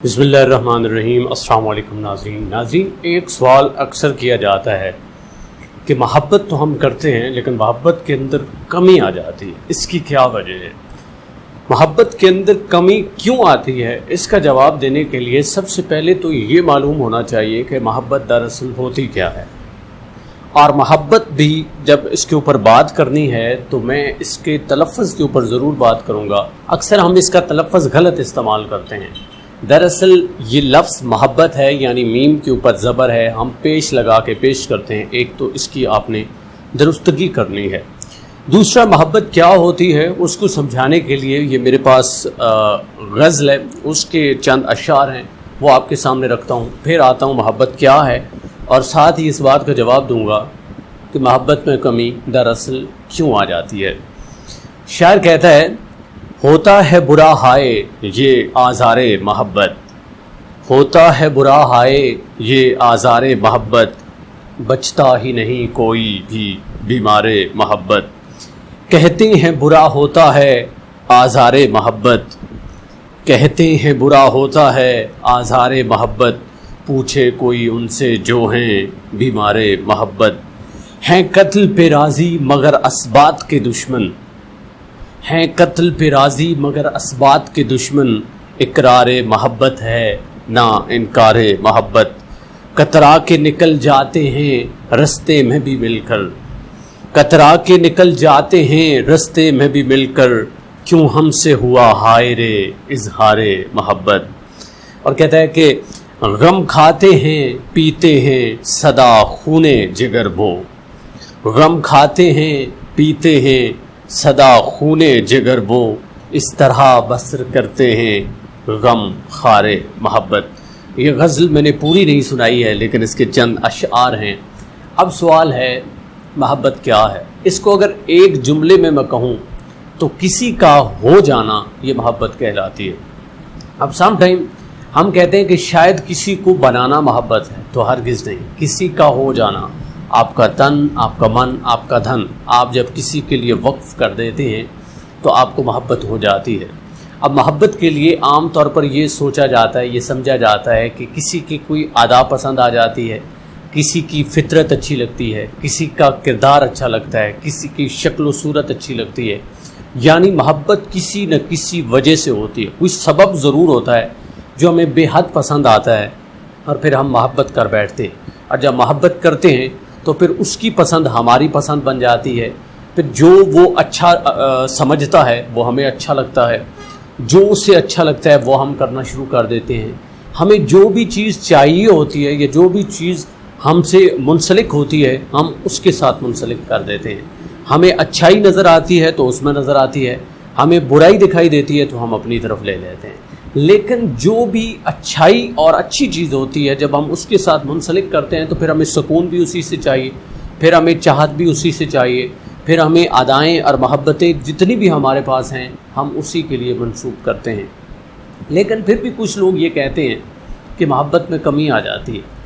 بسم اللہ الرحمن الرحیم۔ السلام علیکم ناظرین، ایک سوال اکثر کیا جاتا ہے کہ محبت تو ہم کرتے ہیں لیکن محبت کے اندر کمی آ جاتی ہے، اس کی کیا وجہ ہے؟ محبت کے اندر کمی کیوں آتی ہے؟ اس کا جواب دینے کے لیے سب سے پہلے تو یہ معلوم ہونا چاہیے کہ محبت دراصل ہوتی کیا ہے، اور محبت بھی جب اس کے اوپر بات کرنی ہے تو میں اس کے تلفظ کے اوپر ضرور بات کروں گا۔ اکثر ہم اس کا تلفظ غلط استعمال کرتے ہیں۔ دراصل یہ لفظ محبت ہے، یعنی میم کے اوپر زبر ہے، ہم پیش لگا کے پیش کرتے ہیں، ایک تو اس کی آپ نے درستگی کرنی ہے۔ دوسرا، محبت کیا ہوتی ہے اس کو سمجھانے کے لیے یہ میرے پاس غزل ہے، اس کے چند اشعار ہیں، وہ آپ کے سامنے رکھتا ہوں، پھر آتا ہوں محبت کیا ہے، اور ساتھ ہی اس بات کا جواب دوں گا کہ محبت میں کمی دراصل کیوں آ جاتی ہے۔ شاعر کہتا ہے، ہوتا ہے برا ہائے یہ آزار محبت، ہوتا ہے برا ہائے یہ آزار محبت، بچتا ہی نہیں کوئی بھی بیمار محبت، کہتے ہیں برا ہوتا ہے آزار محبت، کہتے ہیں برا ہوتا ہے آزار محبت، پوچھے کوئی ان سے جو ہیں بیمار محبت، ہیں قتل پہ راضی مگر اسبات کے دشمن، ہیں قتل پہ راضی مگر اسبات کے دشمن، اقرار محبت ہے نہ انکار محبت، کترا کے نکل جاتے ہیں رستے میں بھی مل کر، کترا کے نکل جاتے ہیں رستے میں بھی مل کر، کیوں ہم سے ہوا ہائے رے اظہار محبت۔ اور کہتا ہے کہ غم کھاتے ہیں پیتے ہیں سدا خون جگر وہ، غم کھاتے ہیں پیتے ہیں سدا خون جگر وہ، اس طرح بسر کرتے ہیں غم خار محبت۔ یہ غزل میں نے پوری نہیں سنائی ہے لیکن اس کے چند اشعار ہیں۔ اب سوال ہے محبت کیا ہے؟ اس کو اگر ایک جملے میں کہوں تو کسی کا ہو جانا یہ محبت کہلاتی ہے۔ اب سم ٹائم ہم کہتے ہیں کہ شاید کسی کو بنانا محبت ہے، تو ہرگز نہیں۔ کسی کا ہو جانا، آپ کا تن، آپ کا من، آپ کا دھن، آپ جب کسی کے لیے وقف کر دیتے ہیں تو آپ کو محبت ہو جاتی ہے۔ اب محبت کے لیے عام طور پر یہ سوچا جاتا ہے، یہ سمجھا جاتا ہے کہ کسی کی کوئی ادا پسند آ جاتی ہے، کسی کی فطرت اچھی لگتی ہے، کسی کا کردار اچھا لگتا ہے، کسی کی شکل و صورت اچھی لگتی ہے، یعنی محبت کسی نہ کسی وجہ سے ہوتی ہے۔ کوئی سبب ضرور ہوتا ہے جو ہمیں بے حد پسند آتا ہے اور پھر ہم محبت کر بیٹھتے ہیں، اور جب محبت کرتے ہیں تو پھر اس کی پسند ہماری پسند بن جاتی ہے، پھر جو وہ اچھا سمجھتا ہے وہ ہمیں اچھا لگتا ہے، جو اسے اچھا لگتا ہے وہ ہم کرنا شروع کر دیتے ہیں۔ ہمیں جو بھی چیز چاہیے ہوتی ہے یا جو بھی چیز ہم سے منسلک ہوتی ہے ہم اس کے ساتھ منسلک کر دیتے ہیں۔ ہمیں اچھائی نظر آتی ہے تو اس میں نظر آتی ہے، ہمیں برائی دکھائی دیتی ہے تو ہم اپنی طرف لے لیتے ہیں۔ لیکن جو بھی اچھائی اور اچھی چیز ہوتی ہے جب ہم اس کے ساتھ منسلک کرتے ہیں تو پھر ہمیں سکون بھی اسی سے چاہیے، پھر ہمیں چاہت بھی اسی سے چاہیے، پھر ہمیں ادائیں اور محبتیں جتنی بھی ہمارے پاس ہیں ہم اسی کے لیے منسوب کرتے ہیں۔ لیکن پھر بھی کچھ لوگ یہ کہتے ہیں کہ محبت میں کمی آ جاتی ہے۔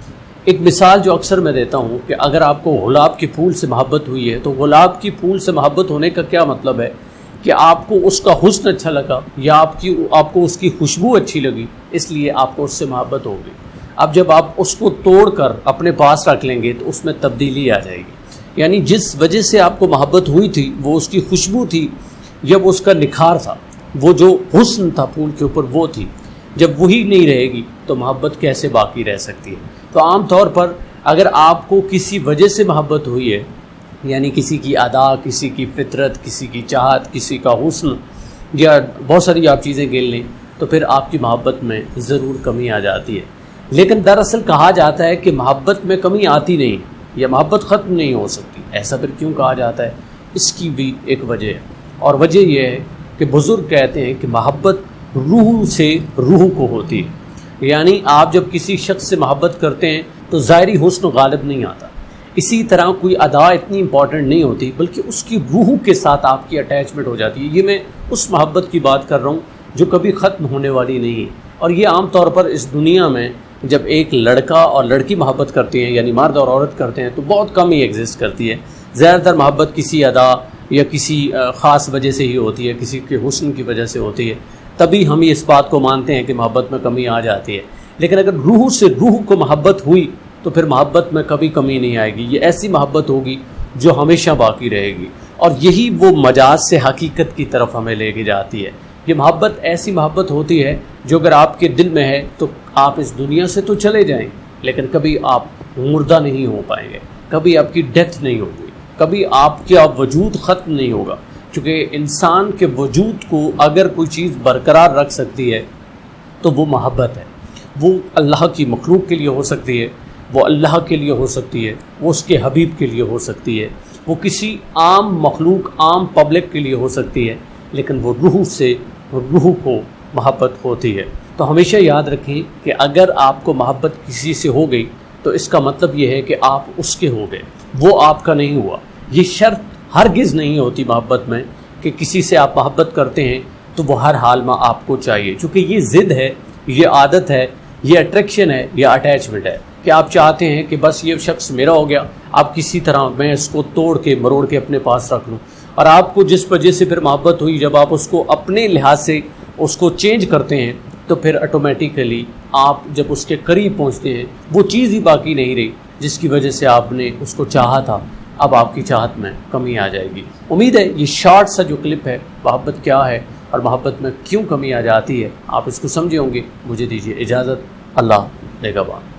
ایک مثال جو اکثر میں دیتا ہوں کہ اگر آپ کو گلاب کے پھول سے محبت ہوئی ہے تو گلاب کی پھول سے محبت ہونے کا کیا مطلب ہے کہ آپ کو اس کا حسن اچھا لگا یا آپ کو اس کی خوشبو اچھی لگی، اس لیے آپ کو اس سے محبت ہوگی۔ اب جب آپ اس کو توڑ کر اپنے پاس رکھ لیں گے تو اس میں تبدیلی آ جائے گی، یعنی جس وجہ سے آپ کو محبت ہوئی تھی وہ اس کی خوشبو تھی یا وہ اس کا نکھار تھا، وہ جو حسن تھا پھول کے اوپر وہ تھی۔ جب وہی نہیں رہے گی تو محبت کیسے باقی رہ سکتی ہے؟ تو عام طور پر اگر آپ کو کسی وجہ سے محبت ہوئی ہے، یعنی کسی کی ادا، کسی کی فطرت، کسی کی چاہت، کسی کا حسن یا بہت ساری آپ چیزیں گن لیں، تو پھر آپ کی محبت میں ضرور کمی آ جاتی ہے۔ لیکن دراصل کہا جاتا ہے کہ محبت میں کمی آتی نہیں یا محبت ختم نہیں ہو سکتی۔ ایسا پھر کیوں کہا جاتا ہے؟ اس کی بھی ایک وجہ ہے، اور وجہ یہ ہے کہ بزرگ کہتے ہیں کہ محبت روح سے روح کو ہوتی ہے، یعنی آپ جب کسی شخص سے محبت کرتے ہیں تو ظاہری حسن غالب نہیں آتا، اسی طرح کوئی ادا اتنی امپورٹنٹ نہیں ہوتی بلکہ اس کی روح کے ساتھ آپ کی اٹیچمنٹ ہو جاتی ہے۔ یہ میں اس محبت کی بات کر رہا ہوں جو کبھی ختم ہونے والی نہیں ہے، اور یہ عام طور پر اس دنیا میں جب ایک لڑکا اور لڑکی محبت کرتے ہیں، یعنی مرد اور عورت کرتے ہیں، تو بہت کم ہی ایگزسٹ کرتی ہے۔ زیادہ تر محبت کسی ادا یا کسی خاص وجہ سے ہی ہوتی ہے، کسی کے حسن کی وجہ سے ہوتی ہے، تبھی ہم اس بات کو مانتے ہیں کہ محبت میں کمی آ جاتی ہے. لیکن اگر روح سے روح کو محبت ہوئی تو پھر محبت میں کبھی کمی نہیں آئے گی. یہ ایسی محبت ہوگی جو ہمیشہ باقی رہے گی, اور یہی وہ مجاز سے حقیقت کی طرف ہمیں لے کے جاتی ہے. یہ محبت ایسی محبت ہوتی ہے جو اگر آپ کے دل میں ہے تو آپ اس دنیا سے تو چلے جائیں لیکن کبھی آپ مردہ نہیں ہو پائیں گے, کبھی آپ کی ڈیتھ نہیں ہوگی, کبھی آپ کا وجود ختم نہیں ہوگا. چونکہ انسان کے وجود کو اگر کوئی چیز برقرار رکھ سکتی ہے تو وہ محبت ہے. وہ اللہ کی مخلوق کے لیے ہو سکتی ہے, وہ اللہ کے لیے ہو سکتی ہے, وہ اس کے حبیب کے لیے ہو سکتی ہے, وہ کسی عام مخلوق عام پبلک کے لیے ہو سکتی ہے, لیکن وہ روح سے روح کو محبت ہوتی ہے. تو ہمیشہ یاد رکھیں کہ اگر آپ کو محبت کسی سے ہو گئی تو اس کا مطلب یہ ہے کہ آپ اس کے ہو گئے, وہ آپ کا نہیں ہوا. یہ شرط ہرگز نہیں ہوتی محبت میں کہ کسی سے آپ محبت کرتے ہیں تو وہ ہر حال میں آپ کو چاہیے, چونکہ یہ ضد ہے, یہ عادت ہے, یہ اٹریکشن ہے, یہ اٹیچمنٹ ہے کہ آپ چاہتے ہیں کہ بس یہ شخص میرا ہو گیا, آپ کسی طرح میں اس کو توڑ کے مروڑ کے اپنے پاس رکھ لوں. اور آپ کو جس وجہ سے پھر محبت ہوئی, جب آپ اس کو اپنے لحاظ سے اس کو چینج کرتے ہیں تو پھر آٹومیٹیکلی آپ جب اس کے قریب پہنچتے ہیں وہ چیز ہی باقی نہیں رہی جس کی وجہ سے آپ نے اس کو چاہا تھا. اب آپ کی چاہت میں کمی آ جائے گی. امید ہے یہ شارٹ سا جو کلپ ہے محبت کیا ہے اور محبت میں کیوں کمی آ جاتی ہے آپ اس کو سمجھے ہوں گے. مجھے دیجیے اجازت. اللہ نگہبان.